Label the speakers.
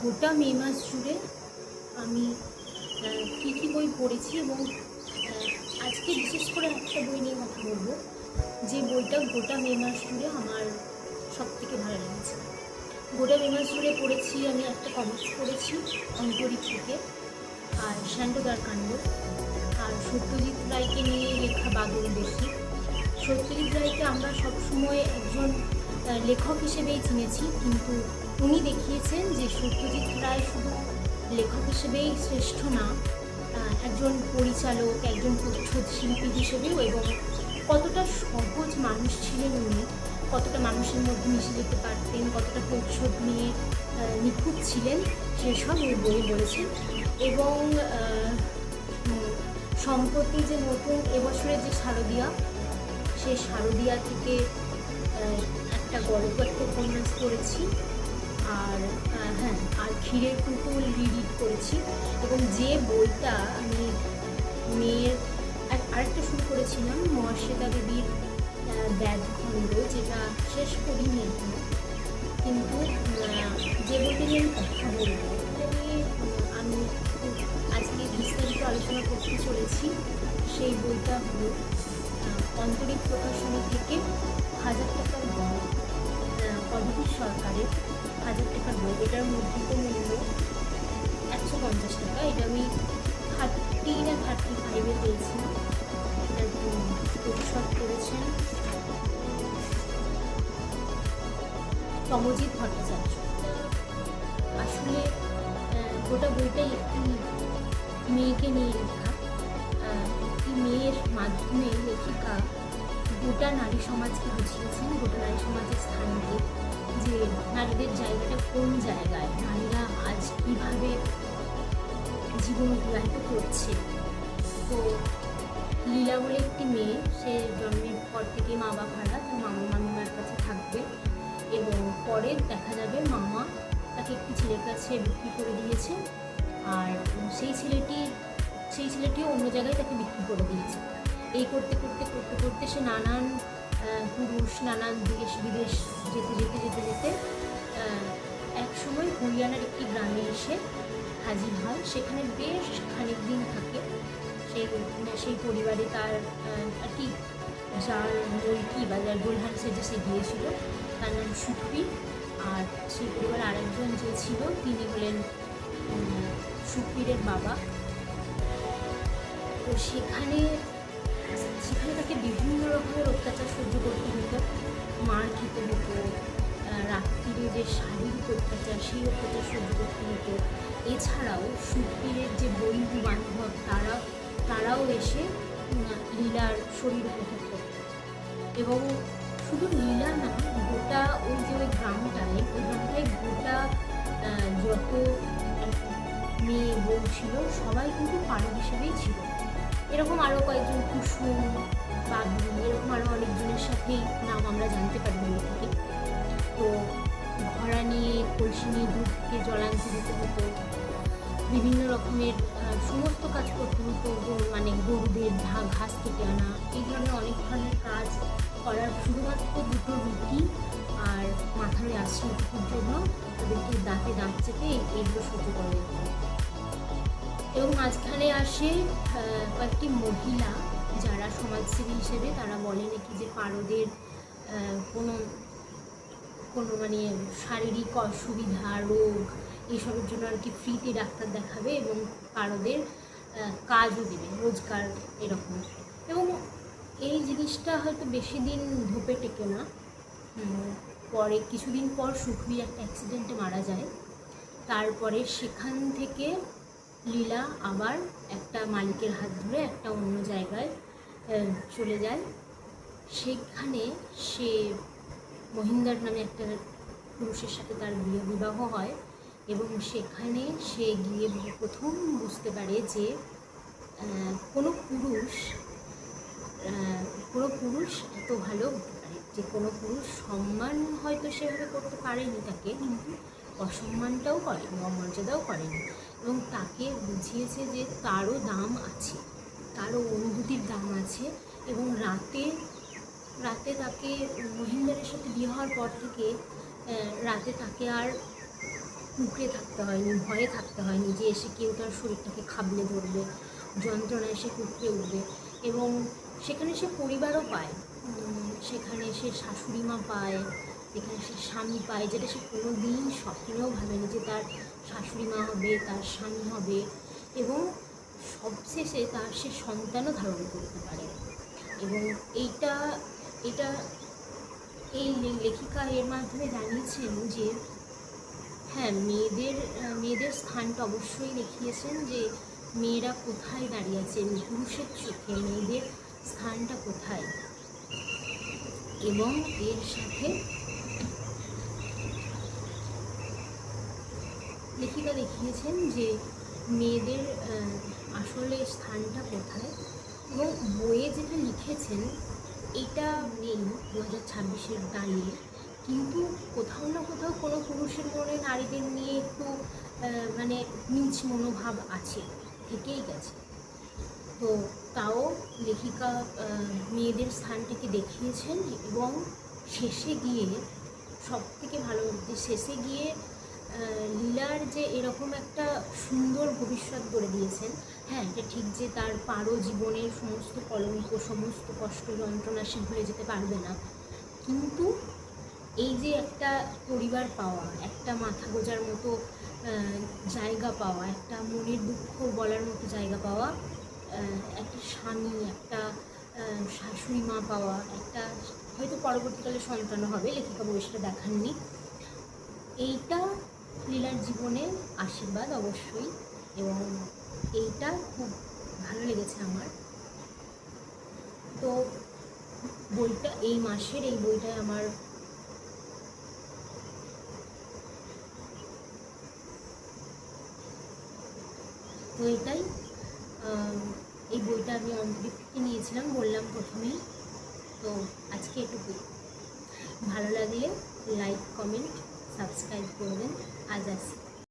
Speaker 1: গোটা মে মাস জুড়ে আমি কী কী বই পড়েছি এবং আজকে বিশেষ করে একটা বই নিয়ে কথা বলবো, যে বইটা গোটা মে মাস জুড়ে আমার সবথেকে ভালো লেগেছে। গোটা মে মাস জুড়ে পড়েছি আমি একটা কমিক্স পড়েছি অন্তরিক থেকে, আর শান্তদার কাণ্ড, আর সত্যজিৎ রায়কে নিয়ে লেখা বাদল বেশি। সত্যজিৎ রায়কে আমরা সবসময় একজন লেখক হিসেবেই চিনেছি, কিন্তু উনি দেখিয়েছেন যে সত্যজিৎ রায় শুধু লেখক হিসেবেই শ্রেষ্ঠ না, একজন পরিচালক, একজন প্রচ্ছদ শিল্পী হিসেবেও, এবং কতটা সহজ মানুষ ছিলেন উনি, কতটা মানুষের মধ্যে মিশে যেতে পারতেন, কতটা প্রচ্ছদ নিয়ে নিখুঁত ছিলেন, সেসব ওই বই বলেছেন। এবং সম্প্রতি যে নতুন এবছরের যে শারদীয়া, সেই শারদীয়া থেকে একটা গল্প, একটা উপন্যাস পড়েছি, আর আর ক্ষীরের পুতুল রিডিট করেছি। এবং যে বইটা আমি মেয়ের আরেকটা শুরু করেছিলাম, মহাশ্বেতা দেবীর ব্যাধখণ্ড, যেটা শেষ করিনি এখনো, কিন্তু যে বইটা নিয়ে আমি কথা বলবো আমি আজকে বিস্তারিত আলোচনা করতে চলেছি, সেই বইটা হলো অন্তরিক প্রকাশনী থেকে 1000 টাকার বই, অদিতি সরকারের 1000 টাকার বই। এটার মুদ্রিত মূল্য 150 টাকা। এটা আমি 30 না 35-এ পেয়েছিলাম। এটার প্রচ্ছদ করেছেন সমজিৎ ভট্টাচার্য। আসলে গোটা বইটাই একটি মেয়েকে নিয়ে লেখা। একটি মেয়ের মাধ্যমে লেখিকা গোটা নারী সমাজকে বুঝিয়েছেন, গোটা নারী সমাজের স্থানকে, যে নারীদের জায়গাটা কোন জায়গায়, নারীরা আজ কীভাবে জীবন অতিবাহিত করছে। তো লীলা বলে একটি মেয়ে, সে জন্মের পর থেকে মা বাবা হারা, তার মামিমার কাছে থাকবে, এবং পরে দেখা যাবে মামা তাকে একটি ছেলের কাছে বিক্রি করে দিয়েছে, আর সেই ছেলেটিও অন্য জায়গায় তাকে বিক্রি করে দিয়েছে। এই করতে করতে করতে করতে সে নানান পুরুষ, নানান দেশ বিদেশ যেতে এক সময় হরিয়ানার একটি গ্রামে এসে হাজির হয়। সেখানে বেশ খানিক দিন থাকে। সেই পরিবারে তার একটি যার মলকি বা যার গোলহান সেজে সে গিয়েছিল, তার নাম সুখবীর। আর সেই পরিবারে আরেকজন যে ছিল, তিনি হলেন সুখবীরের বাবা। তো সেখানে তাকে বিভিন্ন রকমের অত্যাচার সহ্য করতে হতো, মার খেতে হতো, রাত্রিরে যে শারীরিক অত্যাচার, সেই অত্যাচার সহ্য করতে হতো। এছাড়াও সুখবীরের যে বন্ধু বান্ধব, তারাও এসে লীলার শরীর উপভোগ করত। এবং শুধু লীলা না, গোটা ওই গ্রামটায় গোটা যত মেয়ে বউ ছিল, সবাই কিন্তু পাড়া হিসেবেই ছিল। এরকম আরও কয়েকজন, কুসুম, বাবলি, এরকম আরও অনেকজনের সাথেই নাম আমরা জানতে পারি বই থেকে। তো ঘোড়া নিয়ে, কলসি নিয়ে দূর থেকে জল আনতে যেতে হতো, বিভিন্ন রকমের সমস্ত কাজ করতে হতো, মানে গরুদের ঘাস কেটে আনা, এই ধরনের অনেক ধরনের কাজ করার শুধুমাত্র দুটো রুটি আর মাথায় আশ্রয়টুকুর জন্য তাদেরকে দাঁতে দাঁত চেপে এইগুলো সহ্য করে দিত। এবং মাঝখানে আসে কয়েকটি মহিলা, যারা সমাজসেবী হিসেবে, তারা বলে নাকি যে পারদের কোনো মানে শারীরিক অসুবিধা, রোগ, এইসবের জন্য আর কি ফ্রিতে ডাক্তার দেখাবে, এবং পারদের কাজও দেবে, রোজগার, এরকম। এবং এই জিনিসটা হয়তো বেশি দিন ধোপে টেকে না। পরে কিছুদিন পর সুখবীর একটা অ্যাক্সিডেন্টে মারা যায়। তারপরে সেখান থেকে লীলা আবার একটা মালিকের হাত ধরে একটা অন্য জায়গায় চলে যায়। সেখানে সে মহিন্দার নামে একটা পুরুষের সাথে তার বিবাহ হয়, এবং সেখানে সে গিয়ে প্রথম বুঝতে পারে যে কোনো পুরুষ এত ভালো হতে পারে, যে কোনো পুরুষ সম্মান হয়তো সেভাবে করতে পারেনি তাকে, কিন্তু অসম্মানটাও করেনি, অমর্যাদাও করেনি। এবং তাকে বুঝিয়েছে যে তারও দাম আছে, তারও অনুভূতির দাম আছে। এবং রাতে তাকে, মহিন্দারের সাথে বিয়ে হওয়ার পর থেকে রাতে তাকে আর কুঁকড়ে থাকতে হয়নি, ভয়ে থাকতে হয়নি যে এসে কেউ তার শরীরটাকে খাবলে ধরবে, যন্ত্রণায় সে কুঁকড়ে উঠবে। এবং সেখানে সে পরিবারও পায়, সেখানে সে শাশুড়ি মা পায়, সেখানে সে স্বামী পায়, যেটা সে কোনো দিন স্বপ্নেও ভাবেনি যে তার শাশুড়ি মা হবে, তার স্বামী হবে, এবং সবশেষে তার সে সন্তানও ধারণ করতে পারে। এবং এইটা এটা এই লেখিকা এর মাধ্যমে জানিয়েছেন যে হ্যাঁ, মেয়েদের স্থানটা অবশ্যই দেখিয়েছেন যে মেয়েরা কোথায় দাঁড়িয়ে আছে, পুরুষের চোখে মেয়েদের স্থানটা কোথায়। এবং এর সাথে লেখিকা দেখিয়েছেন যে মেয়েদের আসলে স্থানটা কোথায়। এবং বইয়ে যেটা লিখেছেন এটা নেই 2026-এর দাঁড়িয়ে, কিন্তু কোথাও না কোথাও কোনো পুরুষের মনে নারীদের নিয়ে একটু মানে নীচ মনোভাব আছে, থেকেই গেছে। তো তাও লেখিকা মেয়েদের স্থানটাকে দেখিয়েছেন। এবং শেষে গিয়ে সবথেকে ভালো যে শেষে গিয়ে লীলার যে এরকম একটা সুন্দর ভবিষ্যৎ গড়ে দিয়েছেন। হ্যাঁ, এটা ঠিক যে তার পারো জীবনের সমস্ত কলঙ্ক, সমস্ত কষ্ট যন্ত্রণা সে ভুলে যেতে পারবে না, কিন্তু এই যে একটা পরিবার পাওয়া, একটা মাথা গোজার মতো জায়গা পাওয়া, একটা মনের দুঃখ বলার মতো জায়গা পাওয়া, একটা স্বামী, একটা শাশুড়ি মা পাওয়া, একটা হয়তো পরবর্তীকালে সন্তান হবে, লেখিকা বই সেটা দেখাননি, এইটা লীলার জীবনে আশীর্বাদ অবশ্যই। এবং এইটা খুব ভালো লেগেছে আমার। তো বইটা এই মাসের এই বইটায় আমার তো এটাই এই বইটা আমি অন্তরীপ থেকে নিয়েছিলাম, বললাম প্রথমেই। তো আজকে এটুকুই। ভালো লাগলে লাইক, কমেন্ট, সাবস্ক্রাইব করবেন। আজ আসি।